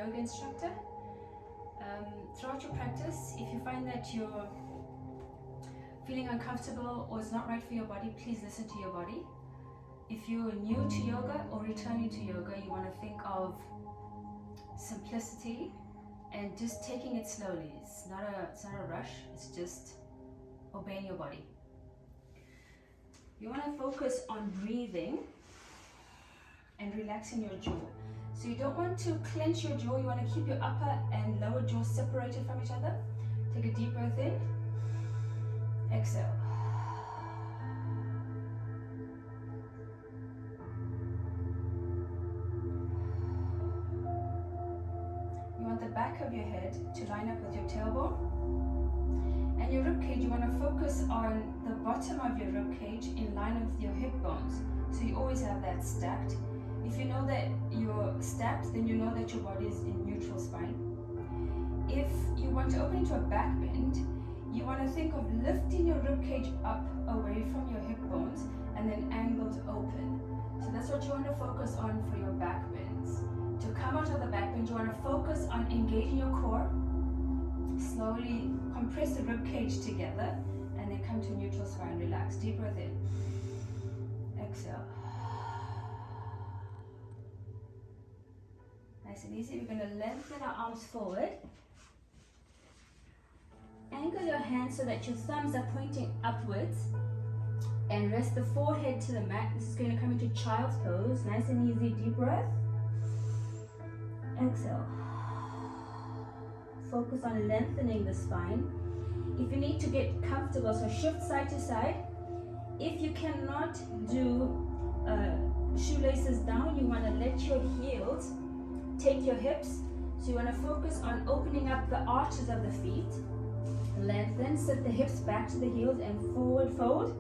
yoga instructor. Throughout your practice, if you find that you're feeling uncomfortable or it's not right for your body, please listen to your body. If you're new to yoga or returning to yoga, you want to think of simplicity and just taking it slowly. It's not a rush, it's just obeying your body. You want to focus on breathing and relaxing your jaw. So you don't want to clench your jaw, you want to keep your upper and lower jaw separated from each other. Take a deep breath in, exhale. You want the back of your head to line up with your tailbone. And your ribcage, you want to focus on the bottom of your ribcage in line with your hip bones. So you always have that stacked. If you know that you're stacked, then you know that your body is in neutral spine. If you want to open into a back bend, you want to think of lifting your ribcage up away from your hip bones and then angled open. So that's what you want to focus on for your back bends. To come out of the back bend, you want to focus on engaging your core. Slowly compress the ribcage together and then come to neutral spine. Relax. Deep breath in. Exhale. Nice and easy. We're going to lengthen our arms forward. Angle your hands so that your thumbs are pointing upwards and rest the forehead to the mat. This is going to come into child's pose. Nice and easy. Deep breath. Exhale. Focus on lengthening the spine. If you need to get comfortable, so shift side to side. If you cannot do shoelaces down, you want to let your heels take your hips. So you want to focus on opening up the arches of the feet. Lengthen, sit the hips back to the heels and forward fold.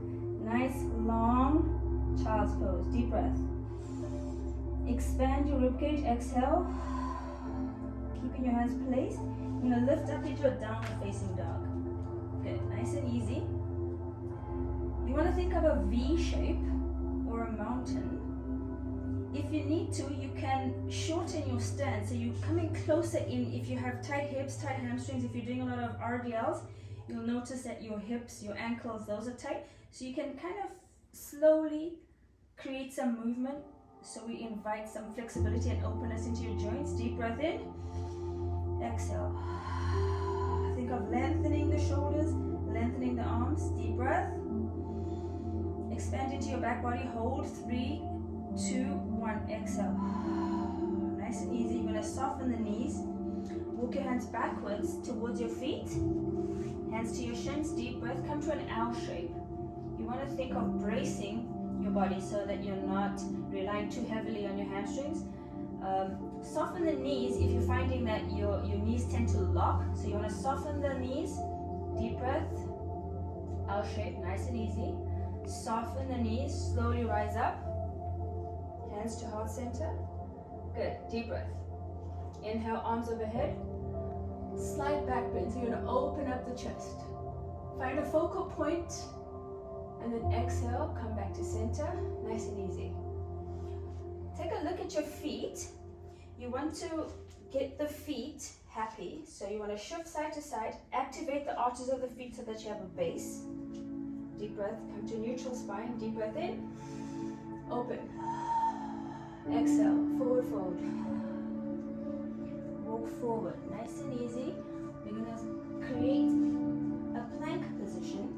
Nice long child's pose. Deep breath. Expand your ribcage. Exhale. Keeping your hands placed. You're going to lift up into a downward facing dog. Good. Nice and easy. You want to think of a V shape or a mountain. If you need to, you can shorten your stance. So you're coming closer in. If you have tight hips, tight hamstrings, if you're doing a lot of RDLs, you'll notice that your hips, your ankles, those are tight. So you can kind of slowly create some movement. So we invite some flexibility and openness into your joints. Deep breath in. Exhale. Think of lengthening the shoulders, lengthening the arms. Deep breath. Expand into your back body. Hold. 3, 2, 1. Exhale. Nice and easy. You're going to soften the knees. Walk your hands backwards towards your feet. Hands to your shins. Deep breath. Come to an L shape. You want to think of bracing your body so that you're not relying too heavily on your hamstrings. Soften the knees if you're finding that your knees tend to lock. So you want to soften the knees. Deep breath. L shape. Nice and easy. Soften the knees. Slowly rise up. Hands to heart center. Good. Deep breath. Inhale, arms overhead. Slight back bend. So you're going to open up the chest. Find a focal point. And then exhale, come back to center. Nice and easy. Take a look at your feet. You want to get the feet happy. So you want to shift side to side. Activate the arches of the feet so that you have a base. Deep breath. Come to neutral spine. Deep breath in. Open. Exhale. Forward fold. Walk forward. Nice and easy. We're going to create a plank position.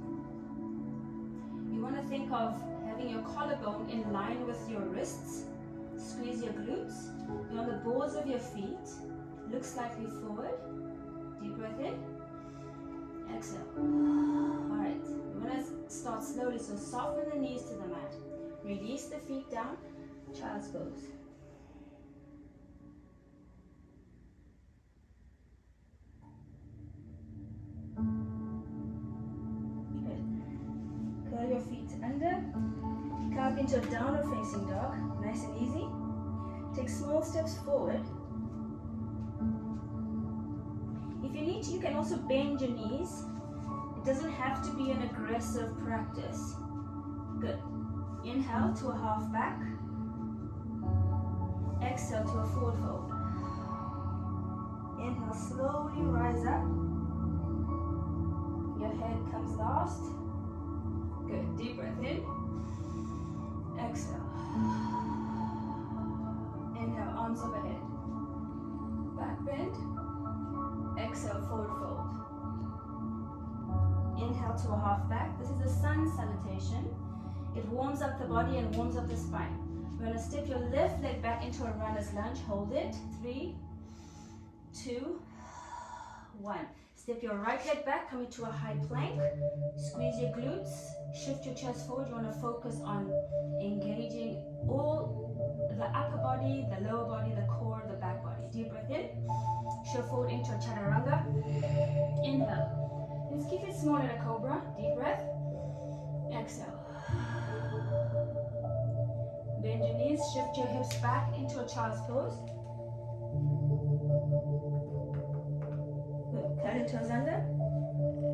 You want to think of having your collarbone in line with your wrists. Squeeze your glutes. You're on the balls of your feet. Look slightly forward. Deep breath in. Exhale. Alright. You want to start slowly, so soften the knees to the mat. Release the feet down. Child's pose. Good. Curl your feet under. Come up into a downward facing dog. Nice and easy. Take small steps forward. If you need to, you can also bend your knees. It doesn't have to be an aggressive practice. Good. Inhale to a half back. Exhale to a forward fold. Inhale, slowly rise up. Your head comes last. Good, deep breath in. Exhale. Inhale, arms overhead. Back bend. Exhale, forward fold. Inhale to a half back. This is a sun salutation. It warms up the body and warms up the spine. We're going to step your left leg back into a runner's lunge. Hold it. 3, 2, 1. Step your right leg back, come into a high plank. Squeeze your glutes. Shift your chest forward. You want to focus on engaging all the upper body, the lower body, the core, the back body. Deep breath in. Shift forward into a chaturanga. Inhale. Let's keep it small in a cobra. Deep breath. Exhale. Bend your knees, shift your hips back into a child's pose. Good. Curl your toes under.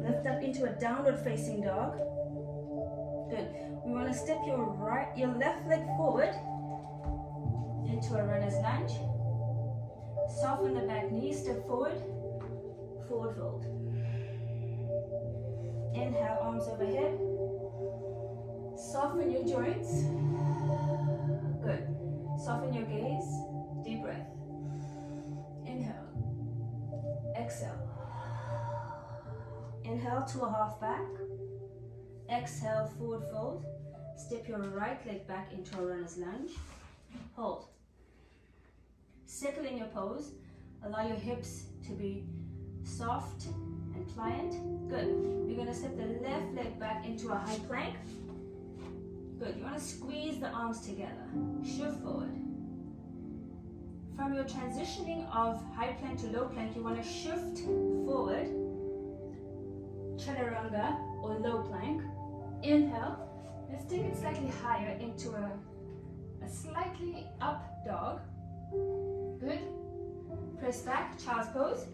Lift up into a downward facing dog. Good. We want to step your left leg forward into a runner's lunge. Soften the back knee, step forward, forward fold. Inhale, arms overhead. Soften your joints. Good. Soften your gaze. Deep breath. Inhale. Exhale. Inhale to a half back. Exhale, forward fold. Step your right leg back into a runner's lunge. Hold. Settle in your pose. Allow your hips to be soft and pliant. Good. We're going to step the left leg back into a high plank. Good. You want to squeeze the arms together. Shift forward. From your transitioning of high plank to low plank, you want to shift forward. Chaturanga or low plank. Inhale. Let's take it slightly higher into a slightly up dog. Good. Press back, child's pose.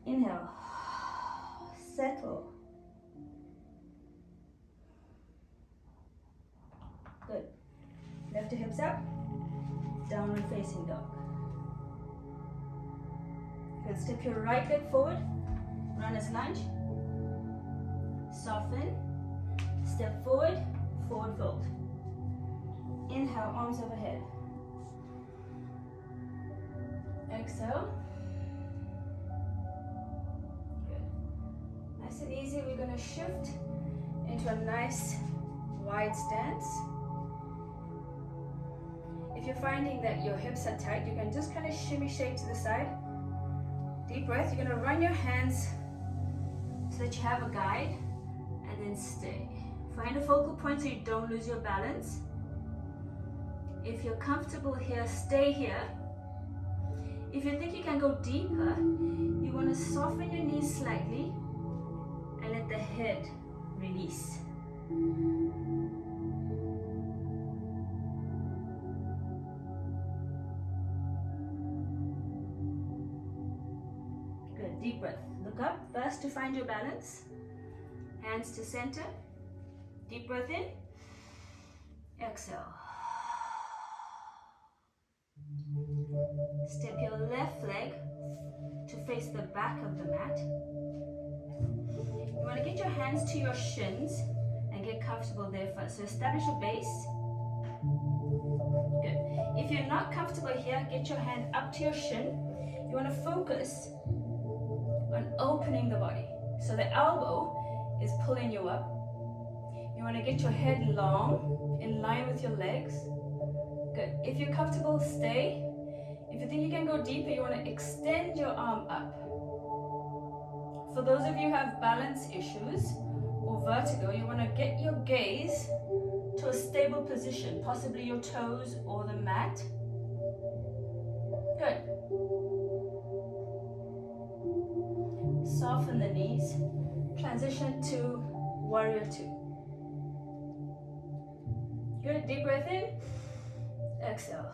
Inhale. Settle. Good. Lift your hips up. Downward facing dog. Good. Step your right leg forward. Runner's lunge. Soften. Step forward. Forward fold. Inhale, arms overhead. Exhale. Good. Nice and easy. We're going to shift into a nice wide stance. If you're finding that your hips are tight, you can just kind of shimmy shake to the side. Deep breath. You're going to run your hands so that you have a guide, and then stay. Find a focal point so you don't lose your balance. If you're comfortable here, stay here. If you think you can go deeper, you want to soften your knees slightly and let the head release. Good, deep breath. Look up first to find your balance. Hands to center. Deep breath in. Exhale. Step your left leg to face the back of the mat. You want to get your hands to your shins and get comfortable there first. So establish a base. Good. If you're not comfortable here, get your hand up to your shin. You want to focus on opening the body. So the elbow is pulling you up. You want to get your head long, in line with your legs. Good. If you're comfortable, stay. If you think you can go deeper, you want to extend your arm up. For those of you who have balance issues or vertigo, you want to get your gaze to a stable position, possibly your toes or the mat. Good. Soften the knees. Transition to warrior 2. Good. Deep breath in. Exhale.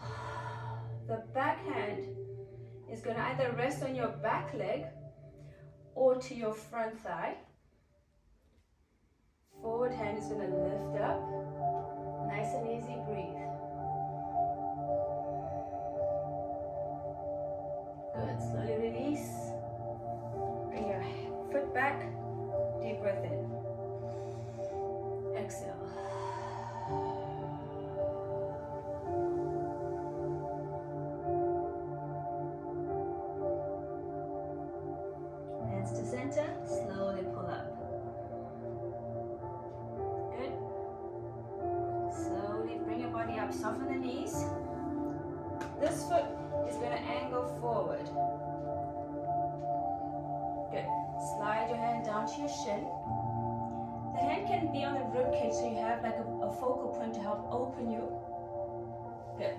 The back hand is going to either rest on your back leg or to your front thigh. Forward hand is going to lift up. Nice and easy, breathe. Good. Slowly back, deep breath in. Exhale. Hands to center, slowly pull up. Good. Slowly bring your body up, soften the knees. This foot is going to angle forward. Good. Slide your hand down to your shin. The hand can be on the rib cage so you have like a focal point to help open you. Good.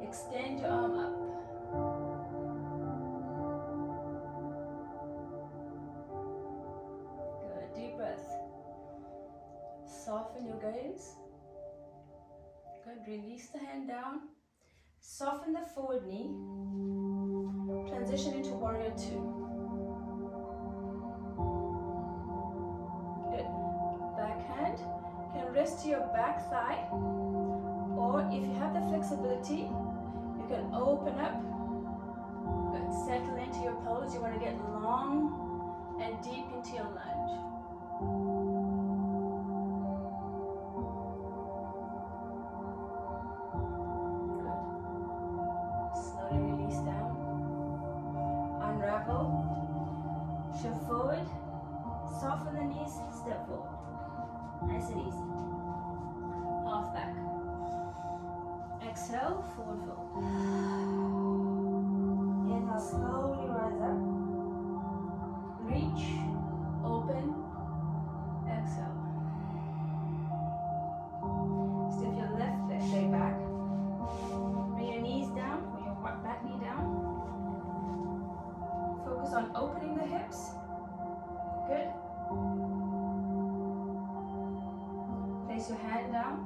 Extend your arm up. Good. Deep breath. Soften your gaze. Good. Release the hand down. Soften the forward knee. Transition into warrior two. Good. Back hand can rest to your back thigh, or if you have the flexibility, you can open up. Good. Settle into your pose. You want to get long and deep into your lunge. Shift forward, soften the knees, step forward. Nice and easy. Half back. Exhale, forward fold. Inhale, slowly rise up. Reach, open, exhale. Step your left leg back. Bring your knees down, or your back knee down. Focus on opening the hips. Good. Place your hand down.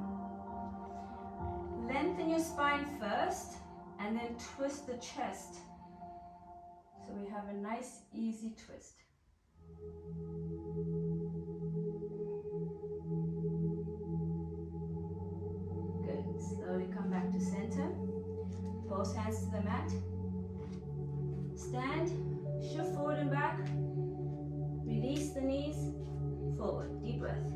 Lengthen your spine first and then twist the chest. So we have a nice, easy twist. Good. Slowly come back to center. Both hands to the mat. Stand. Shift forward and back. Release the knees. Forward. Deep breath.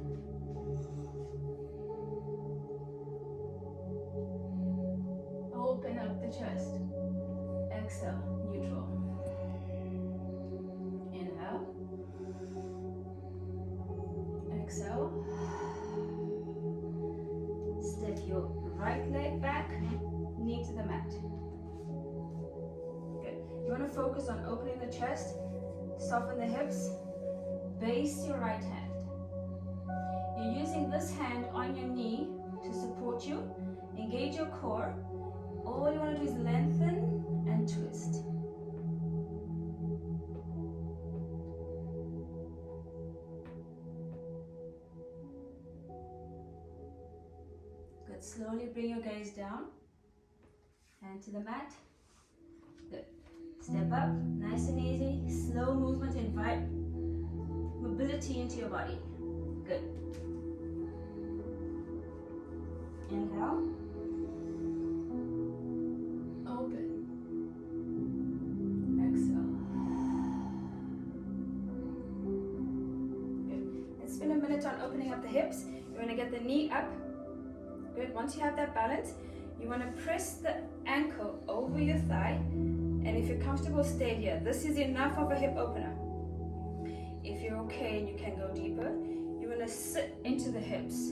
Open up the chest. Exhale. Neutral. Inhale. Exhale. Step your right leg back. Knee to the mat. You want to focus on opening the chest, soften the hips, base your right hand. You're using this hand on your knee to support you, engage your core. All you want to do is lengthen and twist. Good. Slowly bring your gaze down. Hand to the mat. Good. Step up, nice and easy. Slow movement, invite mobility into your body. Good. Inhale. Open. Exhale. Good. And spend a minute on opening up the hips. You want to get the knee up. Good. Once you have that balance, you want to press the ankle over your thigh. And if you're comfortable, stay here. This is enough of a hip opener. If you're okay and you can go deeper, you want to sit into the hips.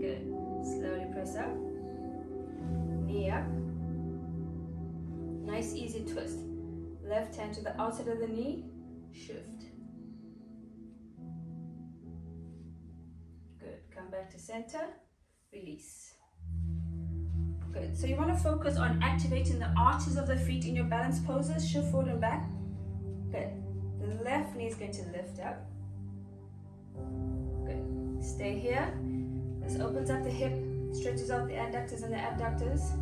Good. Slowly press up. Knee up. Nice easy twist. Left hand to the outside of the knee. Shift. Come back to center, release. Good. So you want to focus on activating the arches of the feet in your balance poses. Shift forward and back. Good. The left knee is going to lift up. Good. Stay here. This opens up the hip, stretches out the adductors and the abductors.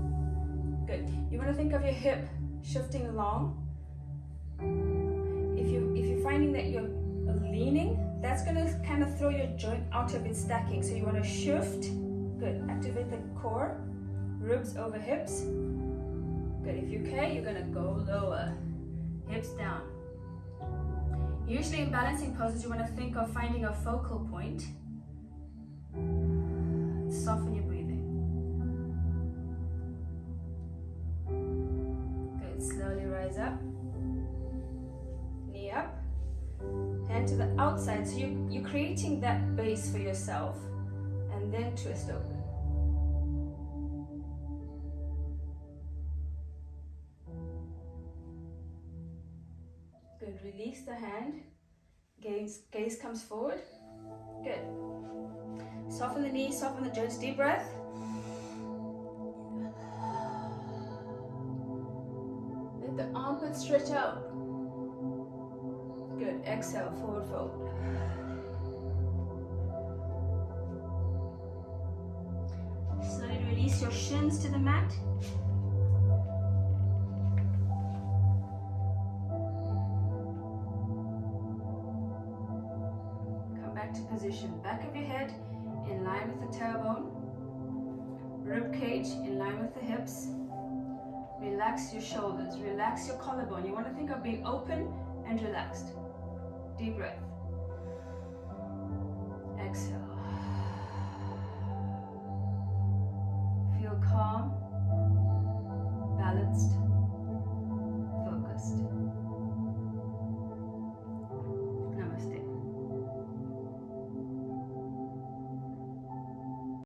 Good. You want to think of your hip shifting long. If you're finding that you're leaning, that's going to kind of throw your joint out of its stacking. So you want to shift. Good. Activate the core. Ribs over hips. Good. If you can, you're gonna go lower. Hips down. Usually in balancing poses, you want to think of finding a focal point. Soften your breathing. Good. Slowly rise up. Knee up. Hand to the outside. So you're creating that base for yourself. And then twist open. Good. Release the hand. Gaze comes forward. Good. Soften the knees, soften the joints. Deep breath. Let the armpits stretch out. Good. Exhale, forward fold. Slowly release your shins to the mat. To position. Back of your head in line with the tailbone. Rib cage in line with the hips. Relax your shoulders. Relax your collarbone. You want to think of being open and relaxed. Deep breath. Exhale. Feel calm.